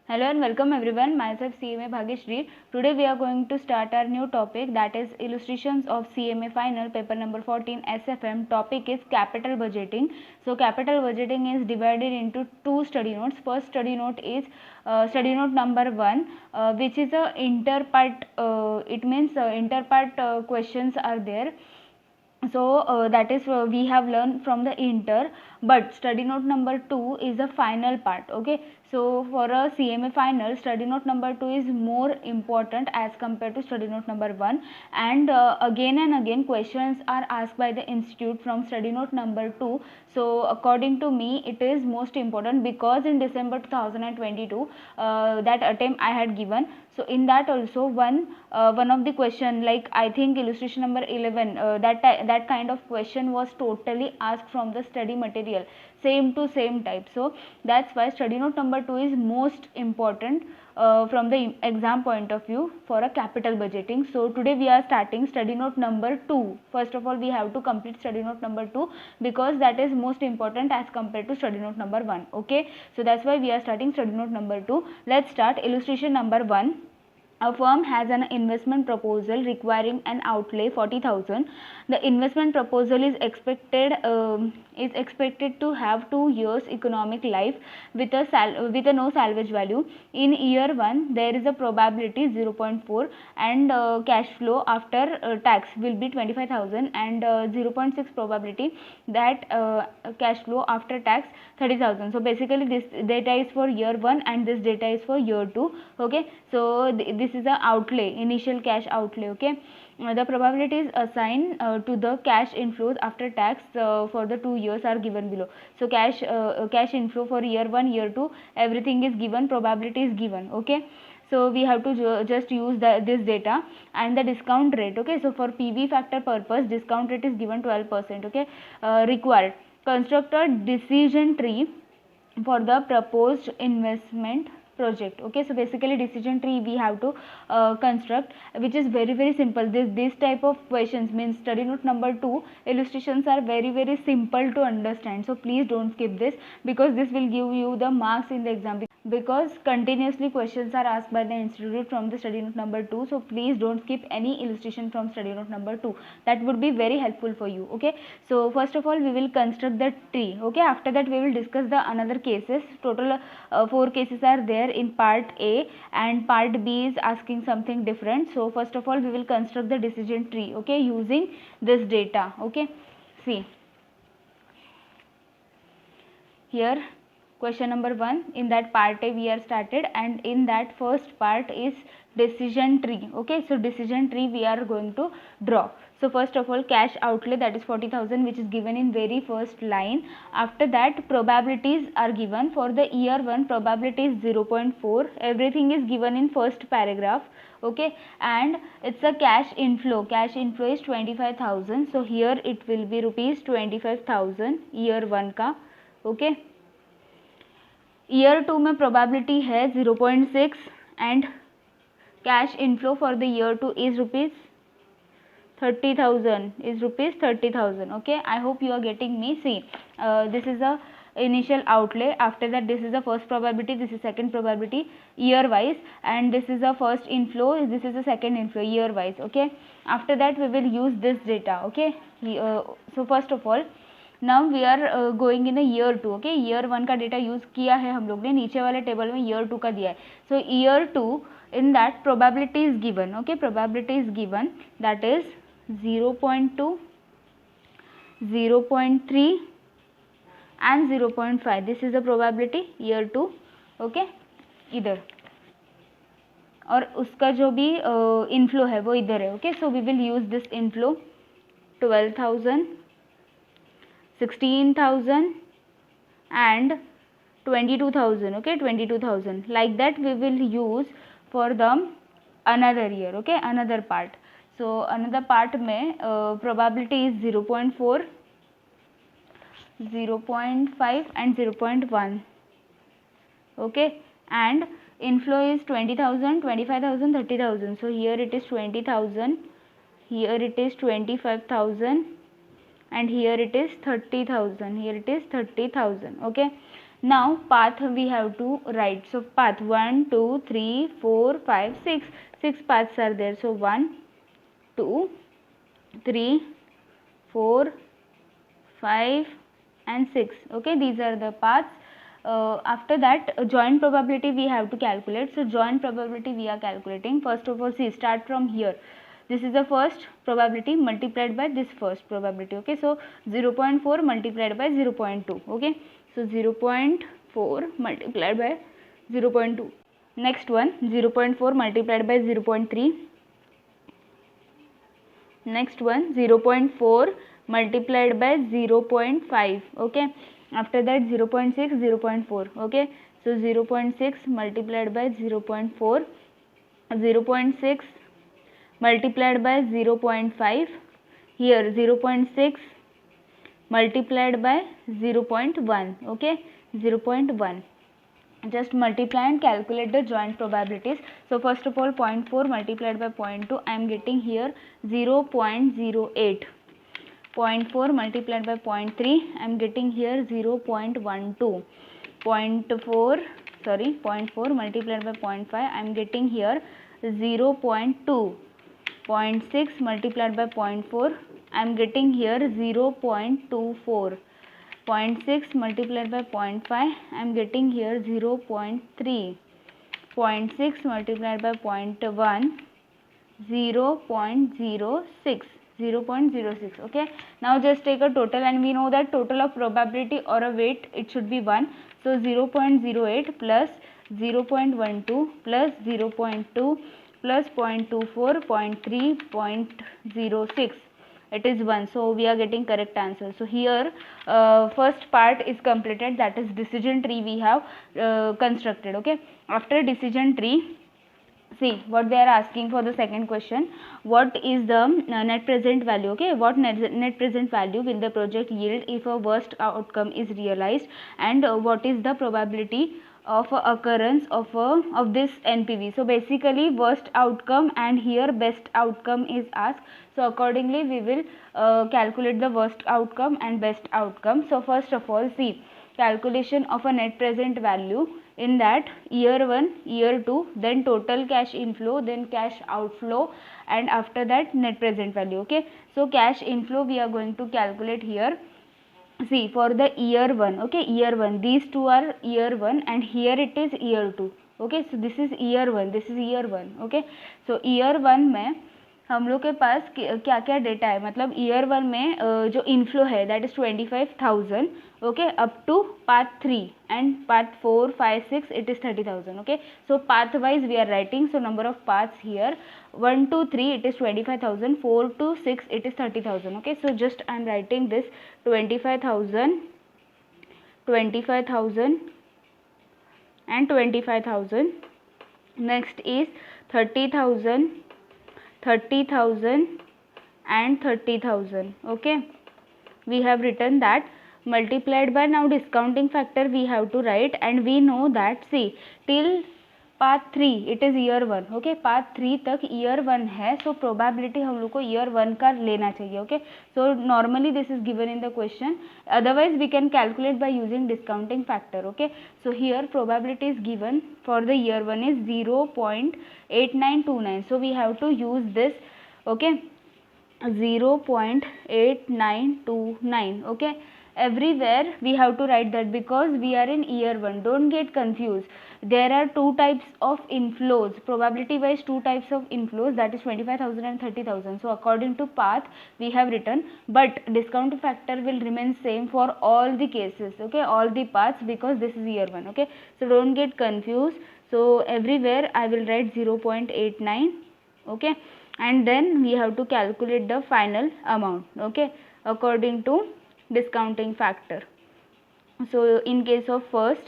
Hello and welcome everyone. Myself CMA Bhagyashree. Today we are going to start our new topic, that is illustrations of CMA final paper number 14 SFM. Topic is capital budgeting. So capital budgeting is divided into two study notes. First study note is study note number 1, which is a interpart. It means interpart questions are there. So that is we have learned from the inter, but study note number 2 is the final part. Okay, so for a CMA final, study note number 2 is more important as compared to study note number 1, and again questions are asked by the institute from study note number 2. So according to me it is most important, because in December 2022 that attempt I had given. So in that also one of the question, like I think illustration number 11, that kind of question was totally asked from the study material, same to same type. So that's why study note number 2 is most important from the exam point of view for a capital budgeting. So today we are starting study note number 2. First of all we have to complete study note number 2, because that is most important as compared to study note number 1. Okay, so that's why we are starting study note number 2. Let's start. Illustration number 1. A firm has an investment proposal requiring an outlay 40,000. The investment proposal is expected to have 2 years economic life with a no salvage value. In year 1 there is a probability 0.4, and cash flow after tax will be 25,000, and 0.6 probability that cash flow after tax 30,000. So basically this data is for year 1 and this data is for year 2. Okay, so this is the outlay, initial cash outlay. Okay, the probabilities assigned to the cash inflows after tax for the 2 years are given below. So cash inflow for year 1, year 2, everything is given, probability is given. Okay, so we have to just use this data, and the discount rate. Okay, so for PV factor purpose discount rate is given 12%. Okay, required. Construct a decision tree for the proposed investment project. Okay, so basically decision tree we have to construct, which is very simple. This type of questions means study note number 2 illustrations are very simple to understand. So please don't skip this, because this will give you the marks in the exam, because continuously questions are asked by the institute from the study note number 2. So please don't skip any illustration from study note number 2. That would be very helpful for you. Okay, so first of all we will construct the tree. Okay, after that we will discuss the another cases. Total 4 cases are there in part A, and part B is asking something different. So first of all we will construct the decision tree. Okay, using this data. Okay, see here question number 1, in that part A we are started, and in that first part is decision tree. Okay, so decision tree we are going to draw. So first of all cash outlay, that is 40,000, which is given in very first line. After that probabilities are given. For the year 1 probability is 0.4, everything is given in first paragraph. Okay, and it's a cash inflow is 25,000. So here it will be rupees 25,000 year 1 का. Okay, year 2 में probability है 0.6, and cash inflow for the year 2 is rupees 30,000. Okay, I hope you are getting me. See, this is the initial outlay. After that this is the first probability, this is second probability year wise, and this is the first inflow, this is the second inflow year wise. Okay, after that we will use this data. Okay, so first of all now we are going in year 2. Okay, year 1 का data use किया है हम लोग ने, नीचे वाले table में year 2 का दिया है. सो year 2 in that probability is given. Okay, probability is given, that is 0.2, 0.3 and 0.5. this is the probability year 2. Okay, इधर, और उसका जो भी इनफ्लो है वो इधर है. Okay, so we will use this inflow 12,000, 16,000 and 22,000. Okay, 22,000, like that we will use for the another year. Okay, another part. So another part में probability is 0.4, 0.5 and 0.1. Okay, and inflow is 20,000, 25,000, 30,000. So here it is 20,000, here it is 25,000, and here it is 30,000, here it is 30,000. Okay, Now path we have to write. So path 1, 2, 3, 4, 5, 6. 6 paths are there. So 1, 2, 3, 4, 5 and 6. Okay, these are the paths. After that, joint probability we have to calculate. So joint probability we are calculating. First of all, see, start from here. This is the first probability multiplied by this first probability. Okay, so 0.4 multiplied by 0.2. Okay, so 0.4 multiplied by 0.2. Next one, 0.4 multiplied by 0.3. Next one, 0.4 multiplied by 0.5. Okay, after that 0.6, 0.4. Okay, so 0.6 multiplied by 0.4, 0.6 multiplied by 0.5. Here 0.6 multiplied by 0.1. Okay, 0.1. Just multiply and calculate the joint probabilities. So first of all, 0.4 multiplied by 0.2, I am getting here 0.08. 0.4 multiplied by 0.3, I am getting here 0.12. 0.4 multiplied by 0.5, I am getting here 0.2. 0.6 multiplied by 0.4, I am getting here 0.24. 0.6 multiplied by 0.5, I am getting here 0.3. 0.6 multiplied by 0.1, 0.06. 0.06. Okay, now just take a total, and we know that total of probability or a weight, it should be 1. So 0.08 plus 0.12 plus 0.2 plus 0.24, 0.3, 0.06, it is 1. So we are getting correct answer. So here first part is completed, that is decision tree we have constructed. Okay, after decision tree, see what they are asking for the second question. What is the net present value? Okay, what net present value will the project yield if a worst outcome is realized, and what is the probability of occurrence of this NPV? So basically worst outcome, and here best outcome is asked. So accordingly we will calculate the worst outcome and best outcome. So first of all, see, calculation of a net present value, in that year 1, year 2, then total cash inflow, then cash outflow, and after that net present value. Okay, so cash inflow we are going to calculate here. See, for the year 1, okay, year 1, these two are year 1 and here it is year 2. Okay, so this is year 1, this is year 1. Okay, so year 1 में हम लोग के पास क्या क्या data है, मतलब year 1 में जो इनफ्लो है that is 25,000. Okay, up to path 3 and path 4, 5, 6 it is 30,000. Okay, so path wise we are writing. So number of paths here 1 to 3 it is 25,000, 4 to 6 it is 30,000. Okay, so just I am writing this 25,000, 25,000 and 25,000. Next is 30,000, 30,000 and 30,000. Okay, we have written that, multiplied by, now discounting factor we have to write, and we know that, see, till path 3 it is year 1. Okay, path 3 तक year 1 है, so probability हम लोग को year 1 का लेना चाहिए. Okay, so normally this is given in the question, otherwise we can calculate by using discounting factor. Okay, so here probability is given for the year 1 is 0.8929. So we have to use this. Okay, 0.8929. okay, everywhere we have to write that, because we are in year 1. Don't get confused. There are two types of inflows, probability wise two types of inflows, that is 25,000 and 30,000. So according to path we have written, but discount factor will remain same for all the cases. Okay, all the paths, because this is year 1. Okay, so don't get confused. So everywhere I will write 0.89. okay, and then we have to calculate the final amount. Okay, according to discounting factor. So in case of first,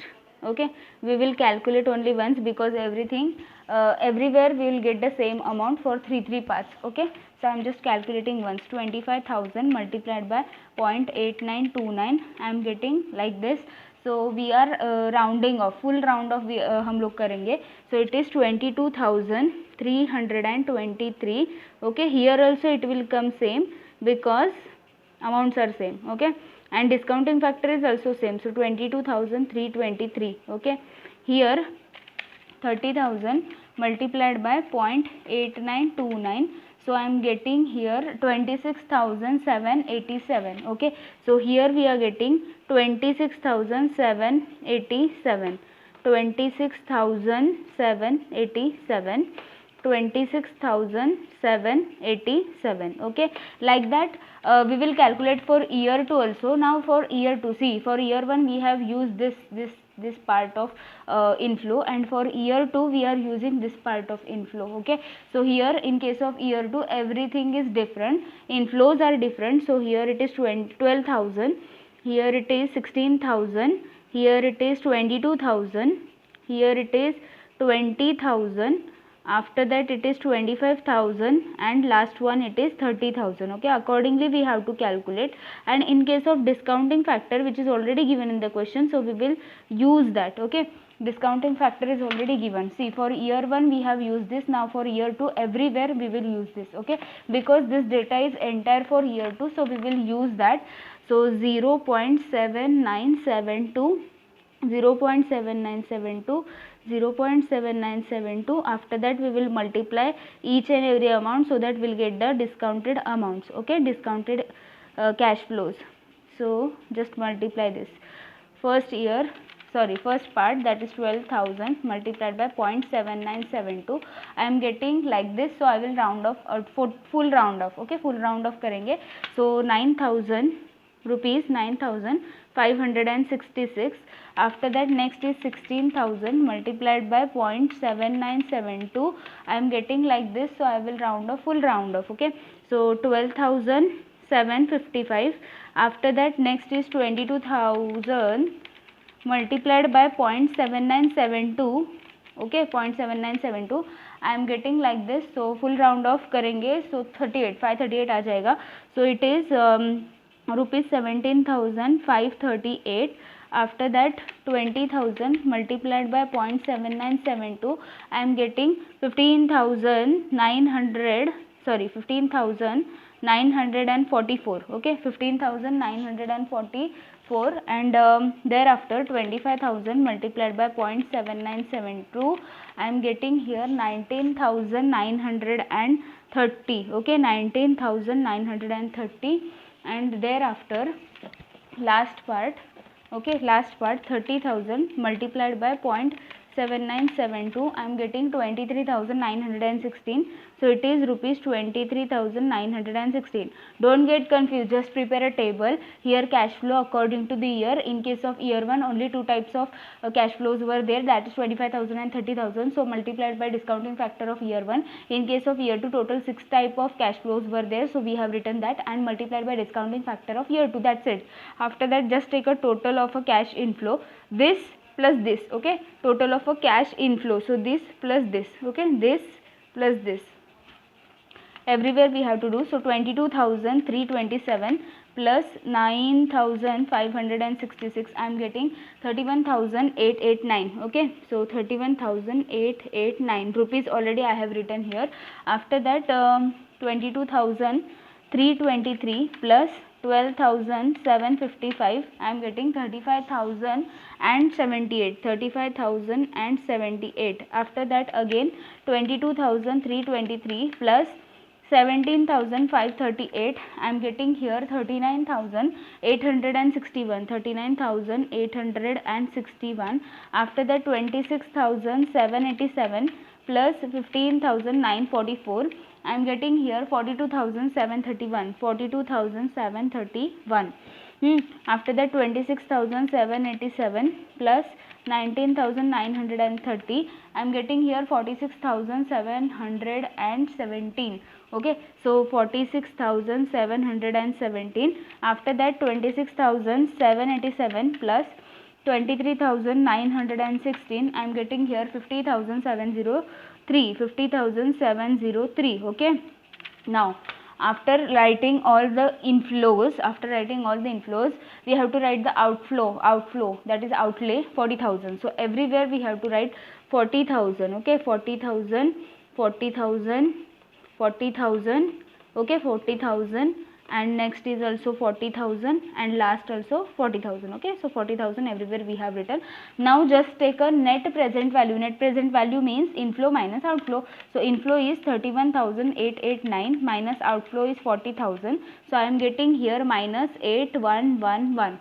okay, we will calculate only once, because everything everywhere we will get the same amount for three paths. Okay, so I am just calculating once. 25,000 multiplied by 0.8929, I am getting like this. So we are rounding off, full round off हम लोग करेंगे. So it is 22,323. okay, here also it will come same, because amounts are same. Okay, and discounting factor is also same, so 22,323. okay, here 30,000 multiplied by 0.8929, so I am getting here 26,787. okay, so here we are getting 26,787, 26,787, 26,787. okay, like that we will calculate for year 2 also. Now for year 2, see, for year 1 we have used this part of inflow, and for year 2 we are using this part of inflow. okay, so here in case of year 2 everything is different, inflows are different. So here it is 12,000, here it is 16,000, here it is 22,000, here it is 20,000, after that it is 25,000, and last one it is 30,000. okay, accordingly we have to calculate, and in case of discounting factor, which is already given in the question, so we will use that. okay, discounting factor is already given. See, for year 1 we have used this, now for year 2 everywhere we will use this. okay, because this data is entire for year 2, so we will use that. So 0.7972, 0.7972, 0.7972, after that we will multiply each and every amount, so that we'll get the discounted amounts. okay, discounted cash flows. So just multiply this. First part, that is 12,000 multiplied by 0.7972. I am getting like this, so I will round off, full round off. okay, full round off karenge. So 9,000 rupees, 9,566. after that next is 16,000 multiplied by 0.7972. I am getting like this, so I will round off, full round off. okay, so 12,755. after that next is 22,000 multiplied by 0.7972. okay, 0.7972. I am getting like this, so full round off karenge, so 538 आ जाएगा. So it is rupees 17,538. after that 20,000 multiplied by 0.7972. I am getting 15,944. okay, 15,944. and thereafter 25,000 multiplied by 0.7972. I am getting here 19,930. okay, 19,930. and thereafter last part, 30,000 multiplied by 0.7972. I am getting 23,916. so it is rupees 23,916. don't get confused, just prepare a table. Here cash flow according to the year. In case of year 1 only 2 types of cash flows were there, that is 25,000 and 30,000. so multiplied by discounting factor of year 1. in case of year 2 total 6 type of cash flows were there, so we have written that, and multiplied by discounting factor of year 2. that's it. After that just take a total of a cash inflow, this plus this. okay, total of a cash inflow, so this plus this. okay, this plus this, everywhere we have to do. so 22,327 plus 9,566. I am getting 31,889. okay, so 31,889 rupees already I have written here. after that 22,323 plus 12,755. I am getting 35,078. 35,078. after that again 22,323 plus 17,538. I am getting here 39,861. 39,861. after that 26,787 plus 15,944. I am getting here 42,731. 42,731. after that 26,787 plus 19,930. I am getting here 46,717. okay, so 46,717. after that 26,787 plus 23,916. I am getting here 50,703. 50,703. okay, now after writing all the inflows, we have to write the outflow, that is outlay, 40,000. so everywhere we have to write 40,000. okay, 40,000, 40,000, 40,000. okay, 40,000, and next is also 40,000 and last also 40,000. Okay, so 40,000 everywhere we have written. Now just take a net present value. Net present value means inflow minus outflow. So inflow is 31,889 minus outflow is 40,000. So I am getting here minus 8111.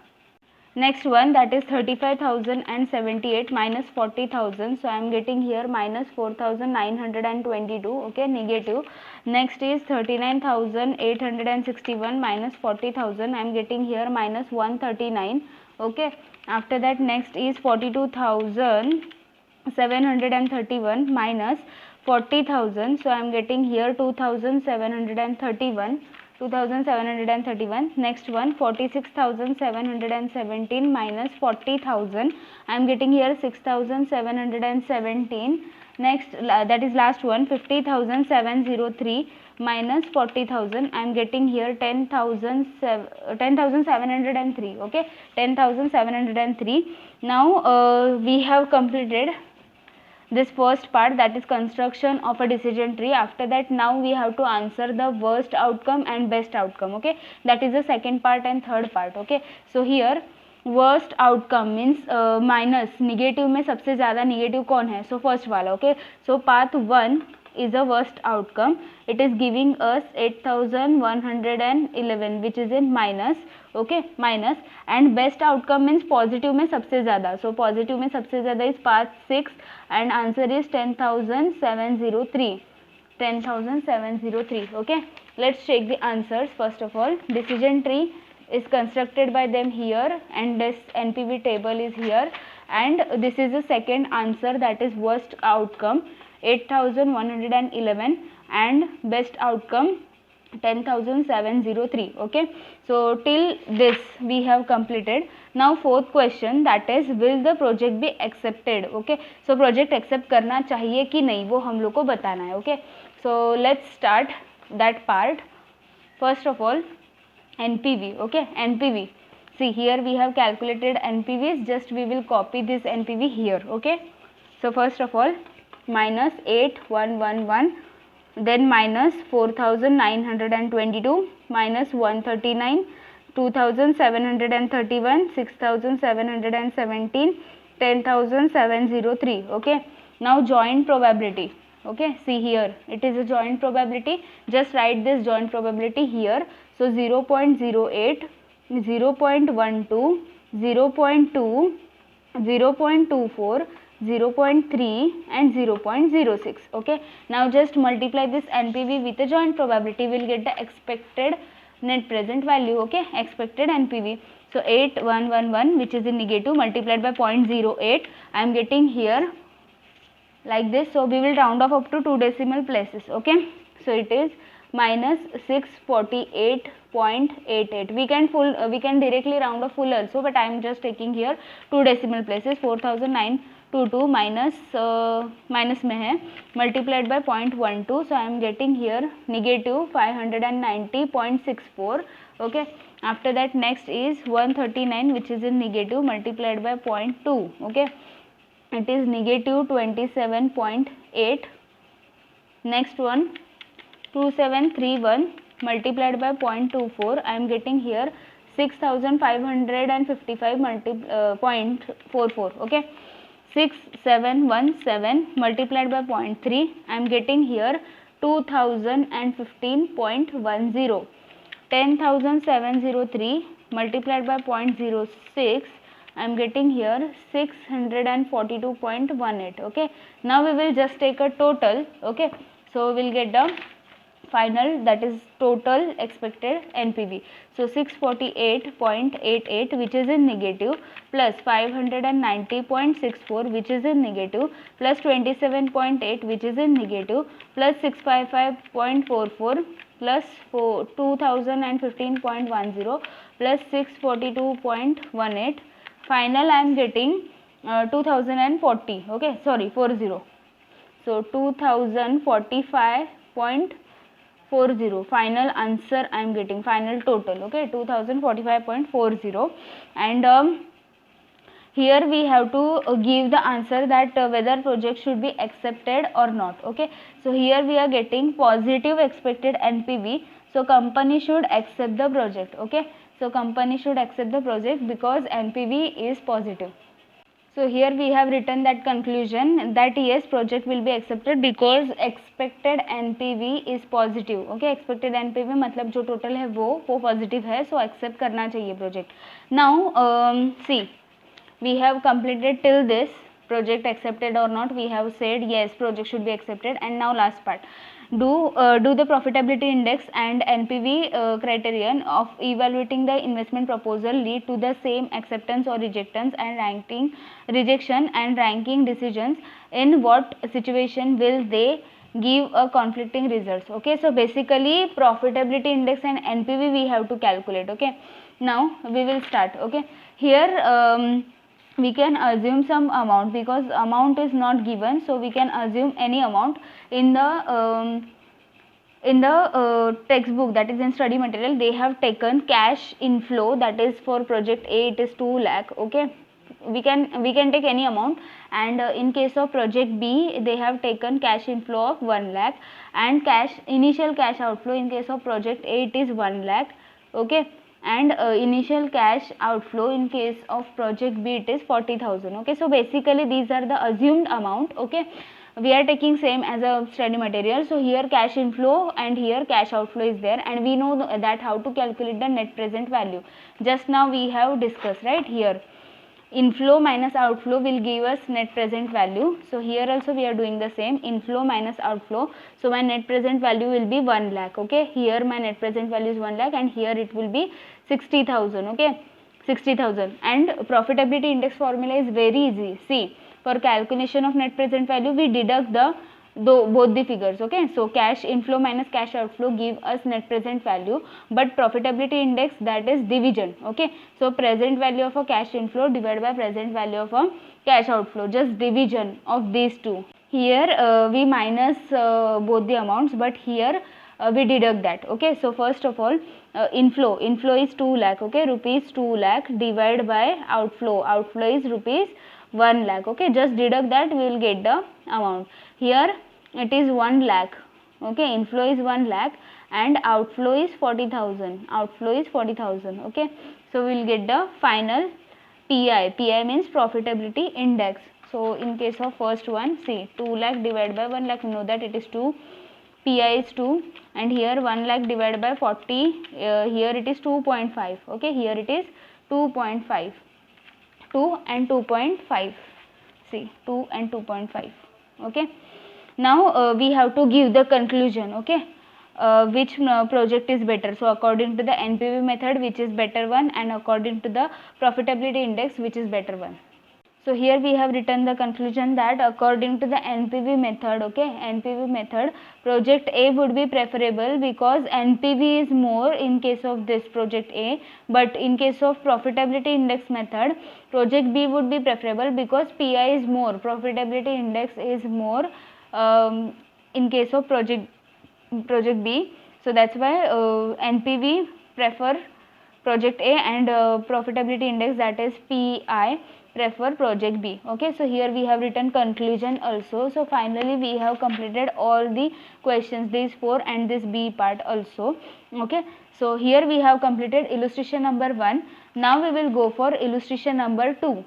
Next one, that is 35,078 minus 40,000. So I am getting here minus 4,922. Okay, negative. Next is 39,861 minus 40,000. I am getting here minus 139. Okay. After that, next is 42,731 minus 40,000. So I am getting here 2,731. 2,731. Next one, 46,717 minus 40,000. I am getting here 6,717. Next, that is last one, 50,703 minus 40,000. I am getting here 10,703. Okay, 10,703. Now we have completed this first part, that is construction of a decision tree. After that, now we have to answer the worst outcome and best outcome. Okay, that is the second part and third part. Okay, so here worst outcome means minus negative में सबसे ज़्यादा negative कौन है? So first वाला. Okay, so path 1 is a worst outcome. It is giving us 8,111 which is in minus. Okay, minus. And best outcome means positive में सबसे ज़्यादा. So positive में सबसे ज़्यादा is path 6 and answer is 10,703. 10,703. Okay, let's check the answers. First of all, decision tree is constructed by them here and this NPV table is here, and this is the second answer, that is worst outcome 8,111 and best outcome 10,703. Okay, so till this we have completed. Now fourth question, that is will the project be accepted. Okay, so project accept करना चाहिए कि नहीं वो हम लोग को बताना है. Okay, so let's start that part. First of all, NPV. Okay, NPV. See, here we have calculated NPVs, just we will copy this NPV here. Okay, so first of all, minus 8,111, then minus 4,922 minus 139, 2,731, 6,717, 10,703. Okay, now joint probability. Okay, see here it is a joint probability. Just write this joint probability here. So 0.08, 0.12, 0.2, 0.24, 0.3 and 0.06. Okay, now just multiply this NPV with the joint probability, we will get the expected net present value. Okay, expected NPV. So 8,111 which is in negative multiplied by 0.08, I am getting here like this. So we will round off up to 2 decimal places. Okay, so it is minus 648.88. We can directly round off full also, but I am just taking here 2 decimal places. 4,922 minus minus में है multiplied by 0.12. So I am getting here negative 590.64. Okay, after that next is 139 which is in negative multiplied by 0.2. Okay, it is negative 27.8. Next one, 2731 multiplied by 0.24. I am getting here 6,555 0.44. Okay, 6717 multiplied by 0.3. I am getting here 2015.10. 10,703 multiplied by 0.06. I am getting here 642.18. Okay, now we will just take a total. Okay, so we will get the final, that is total expected NPV. So 648.88 which is in negative plus 590.64 which is in negative plus 27.8 which is in negative plus 655.44 plus 2015.10 plus 642.18. Final I am getting 2040. Okay, sorry, 40. So 2045.40. Final answer I am getting, final total. Okay, 2045.40. And here we have to give the answer that whether project should be accepted or not. Okay, so here we are getting positive expected NPV. So company should accept the project. Okay, so company should accept the project because NPV is positive. So here we have written that conclusion that yes, project will be accepted because expected NPV is positive. Okay, expected NPV मतलब जो total है वो positive है, so accept करना चाहिए project. Now see, we have completed till this, project accepted or not, we have said yes, project should be accepted. And now last part, do the profitability index and NPV criterion of evaluating the investment proposal lead to the same acceptance or rejection and ranking decisions? In what situation will they give a conflicting results? Okay, so basically profitability index and NPV we have to calculate. Okay, now we will start. Okay, here we can assume some amount because amount is not given, so we can assume any amount. In the textbook, that is in study material, they have taken cash inflow, that is for project A it is 2 lakh. Okay, we can take any amount. And in case of project B they have taken cash inflow of 1 lakh, and initial cash outflow in case of project A it is 1 lakh. Okay, and initial cash outflow in case of project B it is 40,000. Okay, so basically these are the assumed amount. Okay, we are taking same as a study material. So here cash inflow and here cash outflow is there, and we know that how to calculate the net present value. Just now we have discussed, right? Here inflow minus outflow will give us net present value. So here also we are doing the same, inflow minus outflow. So my net present value will be 1 lakh. Okay, here my net present value is 1 lakh and here it will be 60,000. Okay, 60,000. And profitability index formula is very easy. See, for calculation of net present value we deduct both the figures. Okay, so cash inflow minus cash outflow give us net present value, but profitability index, that is division. Okay, so present value of a cash inflow divided by present value of a cash outflow, just division of these two. Here we minus both the amounts, but here we deduct that. Okay, so first of all, inflow is 2 lakh. Okay, rupees 2 lakh divided by outflow is rupees 1 lakh. Okay, just deduct that, we will get the amount. Here it is 1 lakh. Okay, inflow is 1 lakh and outflow is 40,000. Okay, so we will get the final PI means profitability index. So in case of first one, see, 2 lakh divided by 1 lakh, we know that it is 2, PI is 2, and here 1 lakh divided by 40, here it is 2.5. Okay, here it is 2.5, 2 and 2.5, see, 2 and 2.5. Okay, now we have to give the conclusion. Okay, which project is better. So according to the NPV method, which is better one, and according to the profitability index, which is better one. So here we have written the conclusion that according to the NPV method, okay, NPV method, project A would be preferable because NPV is more in case of this project A, but in case of profitability index method, project B would be preferable because PI is more, profitability index is more in case of project B. So that's why NPV prefer project A, and profitability index, that is PI, prefer project B. Okay, so here we have written conclusion also. So finally we have completed all the questions, these 4 and this B part also. Okay, so here we have completed illustration number 1. Now we will go for illustration number 2.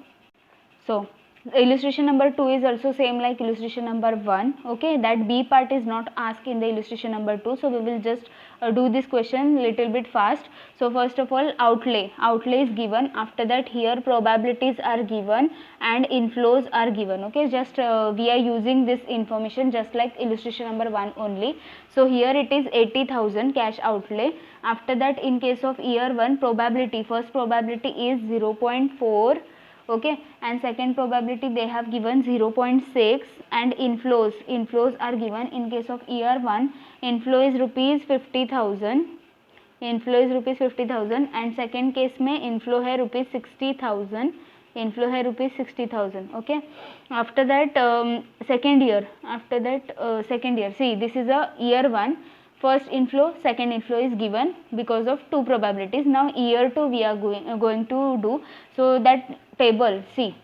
So illustration number 2 is also same like illustration number 1. Okay, that B part is not asked in the illustration number 2, so we will just do this question little bit fast. So first of all, outlay is given. After that, here probabilities are given and inflows are given. Okay, just we are using this information just like illustration number 1 only. So here it is 80,000 cash outlay. After that, in case of year 1, probability, first probability is 0.4. Okay, and second probability they have given 0.6, and inflows are given. In case of year 1, inflow is rupees 50,000, and second case में inflow है rupees 60,000, okay. After that second year, see, this is a year 1, first inflow, second inflow is given because of 2 probabilities. Now year 2 we are going to do. So that table, see,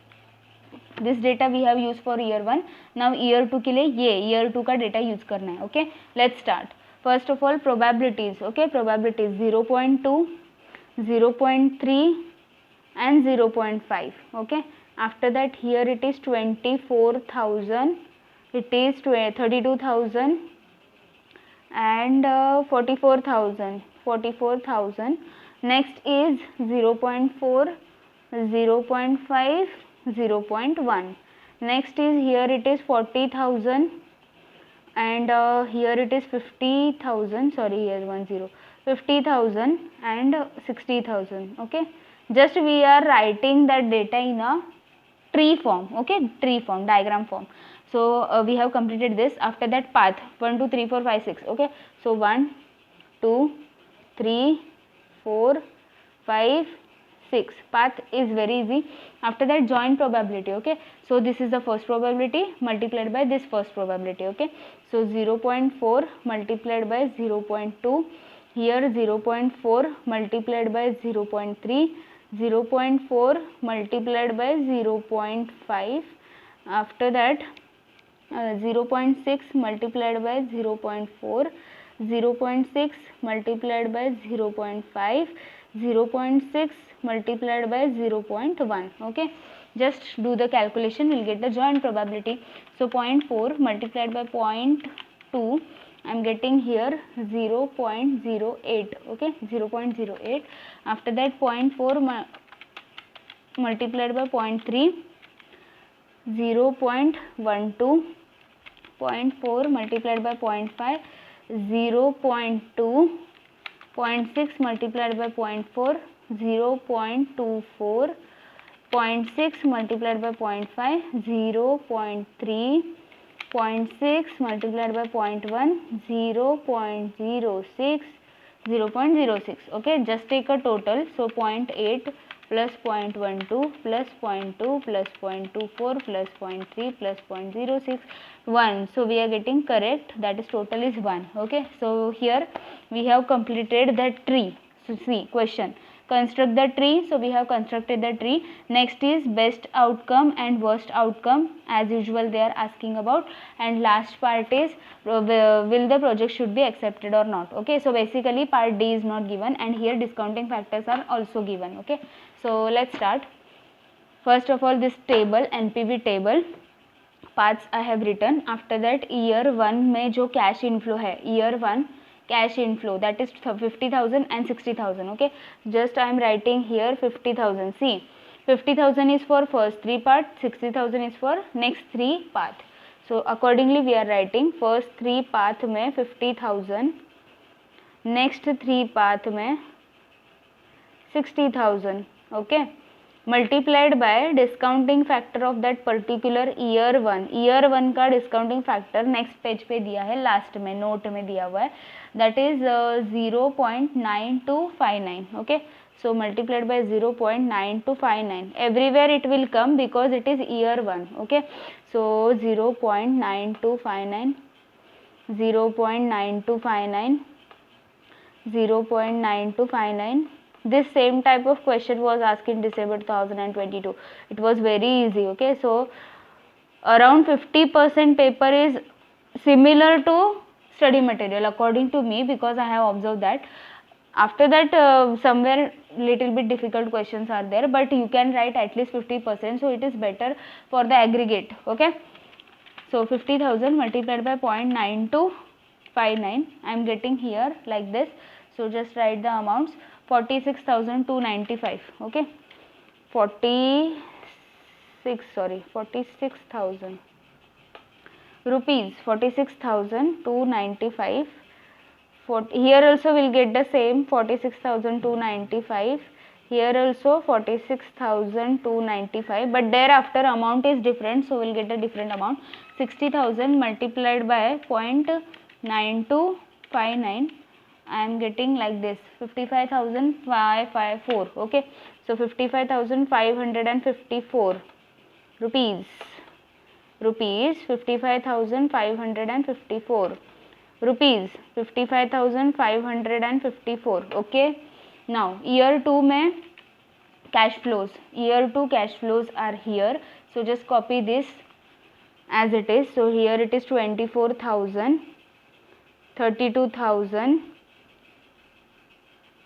this data we have used for year 1. Now year 2 के लिए ये year 2 का data use करना है. Okay, let's start. First of all, probabilities. Okay, probabilities 0.2, 0.3 and 0.5. Okay, after that here it is 24,000, it is 32,000 and 44,000. Next is 0.4, 0.5, 0.1. Next is here it is 40,000 and here it is 50,000, sorry, here 50,000 and 60,000. Okay, just we are writing that data in a tree form. Okay, tree form, diagram form. So we have completed this. After that, path 1 2 3 4 5 6. Okay, so 1 2 3 4 5 6, path is very easy. After that, joint probability. Okay, so this is the first probability multiplied by this first probability. Okay, so 0.4 multiplied by 0.2, here 0.4 multiplied by 0.3, 0.4 multiplied by 0.5. After that, 0.6 multiplied by 0.4, 0.6 multiplied by 0.5, 0.6 multiplied by 0.1. Okay, just do the calculation, we'll get the joint probability. So 0.4 multiplied by 0.2, I'm getting here 0.08. Okay, 0.08. After that, 0.4 multiplied by 0.3, 0.12, 0.4 multiplied by 0.5, 0.2, 0.6 multiplied by 0.4, 0.24, 0.6 multiplied by 0.5, 0.3, 0.6 multiplied by 0.1, 0.06, 0.06. Okay, just take a total. So 0.8 plus 0.12 plus 0.2 plus 0.24 plus 0.3 plus 0.06, 1. So we are getting correct, that is total is 1. Okay, so here we have completed the tree. So see question, construct the tree. So we have constructed the tree. Next is best outcome and worst outcome, as usual they are asking about, and last part is will the project should be accepted or not. Okay, so basically part D is not given, and here discounting factors are also given. Okay, so let's start. First of all, this table, NPV table, parts I have written. After that year 1 में जो cash inflow है, year 1 cash inflow that is 50,000 and 60,000. okay, just I am writing here 50,000. see, 50,000 is for first 3 part, 60,000 is for next 3 path. so accordingly we are writing first 3 path में 50,000, next 3 path में 60,000. okay, multiplied by discounting factor of that particular year 1. Year 1 का discounting factor next page पे दिया है, last में note में दिया हुआ है, that is 0.9259. Okay, so multiplied by 0.9259. Everywhere it will come because it is year 1. Okay, so 0.9259, 0.9259, 0.9259. This same type of question was asked in December 2022. It was very easy. Okay, so around 50% paper is similar to study material according to me, because I have observed that. After that, somewhere little bit difficult questions are there, but you can write at least 50%, so it is better for the aggregate. Okay, so 50,000 multiplied by 0.9259, I am getting here like this. So just write the amounts. 46,295. okay, 46,000 rupees, 46,295. Here also we'll get the same 46,295. Here also 46,295, but thereafter amount is different, so we'll get a different amount. 60,000 multiplied by 0.9259, I am getting like this, 55,554. okay, so 55,554 rupees, 55,554 rupees, 55,554. okay, now year 2 में cash flows, year 2 cash flows are here, so just copy this as it is. so here it is 24,000, 32,000.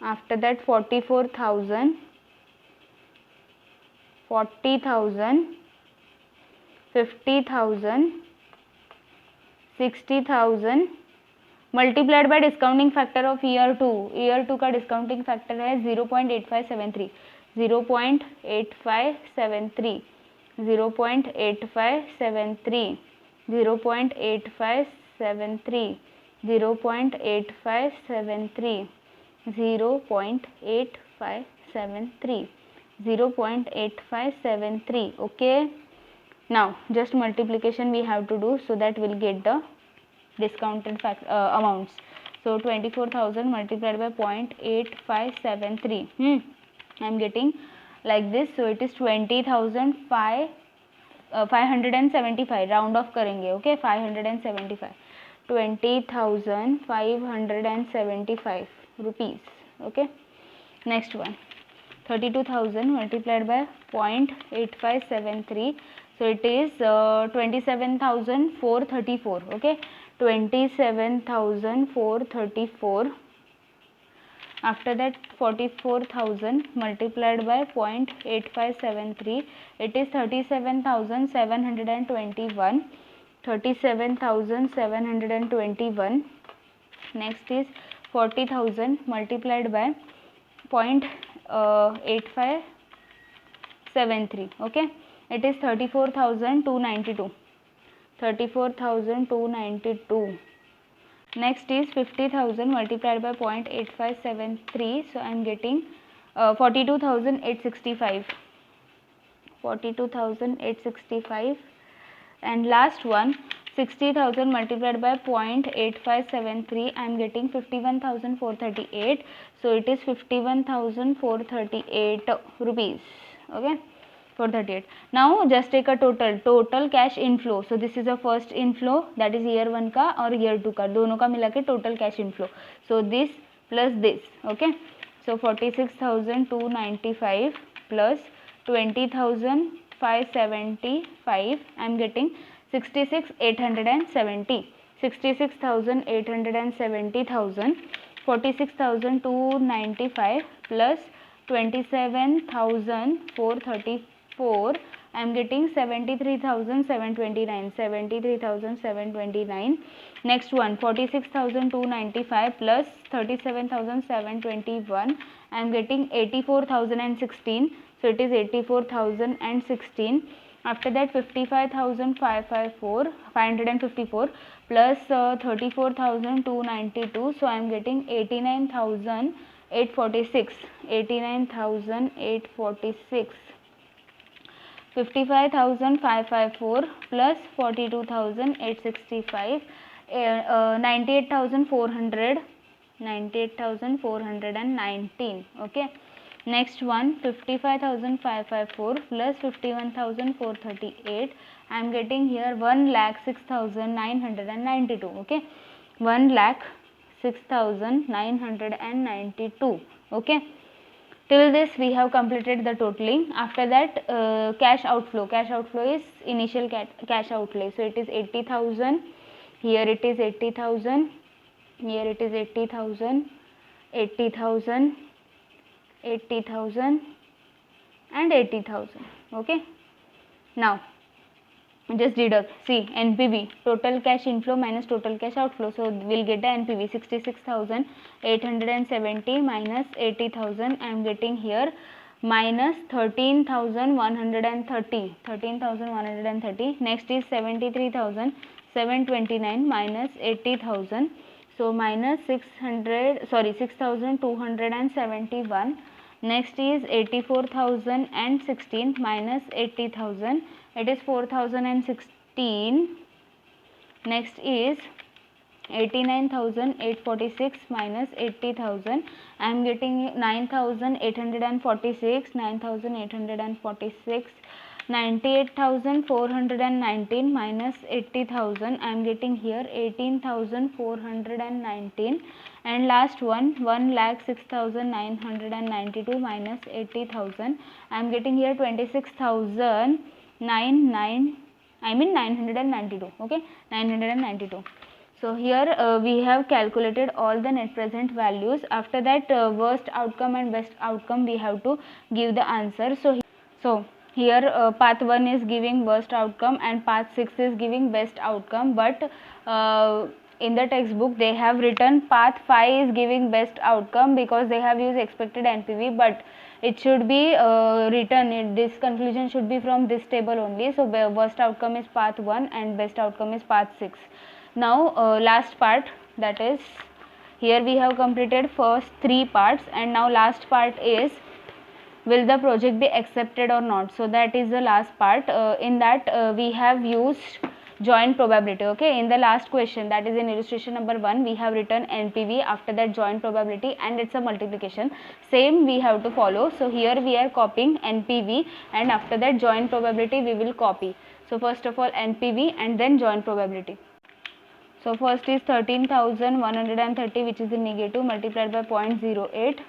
After that 44,000, 40,000, 50,000, 60,000 multiplied by discounting factor of year 2. Year 2 का discounting factor है 0.8573, 0.8573, 0.8573, 0.8573, 0.8573, 0.8573, 0.8573. Okay, now just multiplication we have to do, so that we'll get the discounted amounts. So 24,000 multiplied by 0.8573, I am getting like this. So it is 20,575, round off करेंगे. Okay, 575, 20,575 rupees. Okay, next one 32,000 multiplied by 0.8573, so it is 27,434. okay, 27,434. After that 44,000 multiplied by 0.8573, it is 37,721, 37,721. Next is 40,000 multiplied by 0.8573. okay, it is 34,292, 34,292. Next is 50,000 multiplied by 0.8573, so I am getting 42,865, 42,865. And last one 60,000 multiplied by 0.8573, I am getting 51,438, so it is 51,438 rupees. okay, 438. Now just take a total cash inflow. So this is the first inflow, that is year 1 का और year 2 का, दोनों का मिला के total cash inflow. So this plus this. okay, so 46,295 plus 20,575, I am getting 66,870, 66,870,000. 46,295 plus 27,434, I am getting 73,729, 73,729. Next one 46,295 plus 37,721, I am getting 84,016, so it is 84,016. After that 55,554 plus 34,292, so I am getting 89,846, 89,846. 55,554 plus 42,865, 98,400, 98,419. okay, next one 55,554 plus 51,438, I am getting here 1,06,992. okay, 1,06,992. okay, till this we have completed the totaling. After that cash outflow is initial cash outlay, so it is 80,000, here it is 80,000, here it is 80,000, 80,000, 80,000 and 80,000. okay, now just deduct. See, NPV, total cash inflow minus total cash outflow, so we'll get the NPV 66,870 minus 80,000, I am getting here minus 13,130, 13,130. Next is 73,729 minus 80,000, so minus 6,271. Next is 84,016 minus 80,000, it is 4,016. Next is 89,846 minus 80,000, I am getting 9,846, 9,846. 98,419 minus 80,000, I am getting here 18,419. and last one 1,06,992 minus 80,000, I am getting here 26,992. okay, 992. So here we have calculated all the net present values. After that worst outcome and best outcome we have to give the answer. So here path 1 is giving worst outcome and path 6 is giving best outcome, but in the textbook they have written path 5 is giving best outcome because they have used expected NPV, but it should be written, this conclusion should be from this table only. So worst outcome is path 1 and best outcome is path 6. Now last part, that is, here we have completed first 3 parts, and now last part is will the project be accepted or not. So that is the last part. In that we have used joint probability. Okay, in the last question, that is in illustration number 1, we have written NPV, after that joint probability, and it's a multiplication. Same we have to follow. So here we are copying NPV, and after that joint probability we will copy. So first of all NPV and then joint probability. So first is 13,130, which is in negative, multiplied by 0.08,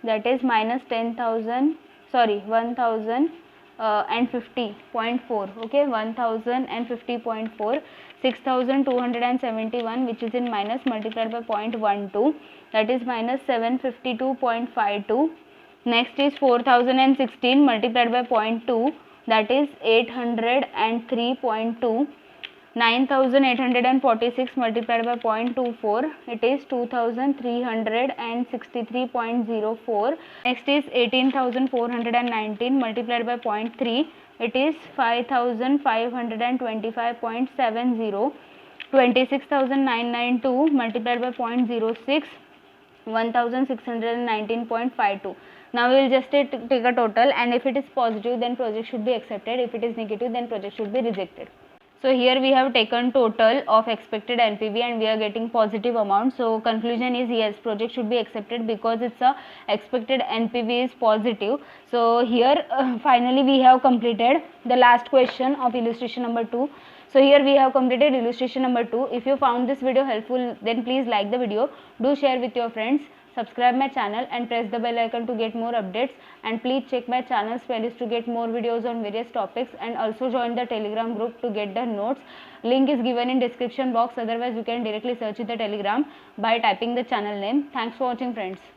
that is minus 10,000, sorry, 1050.4. okay, 1050.4, 6,271, which is in minus, multiplied by 0.12, that is minus 752.52. Next is 4016 multiplied by 0.2, that is 803.2. 9846 multiplied by 0.24, it is 2363.04. Next is 18419 multiplied by 0.3, it is 5525.70. 26992 multiplied by 0.06, 1619.52. Now we will just take a total, and if it is positive then project should be accepted, if it is negative then project should be rejected. So here we have taken total of expected NPV and we are getting positive amount. So conclusion is yes, project should be accepted because it's a expected NPV is positive. So here finally we have completed the last question of illustration number 2. So here we have completed illustration number 2. If you found this video helpful, then please like the video, do share with your friends, subscribe my channel and press the bell icon to get more updates, and please check my channel's playlist to get more videos on various topics, and also join the Telegram group to get the notes. Link is given in description box, otherwise you can directly search the Telegram by typing the channel name. Thanks for watching, friends.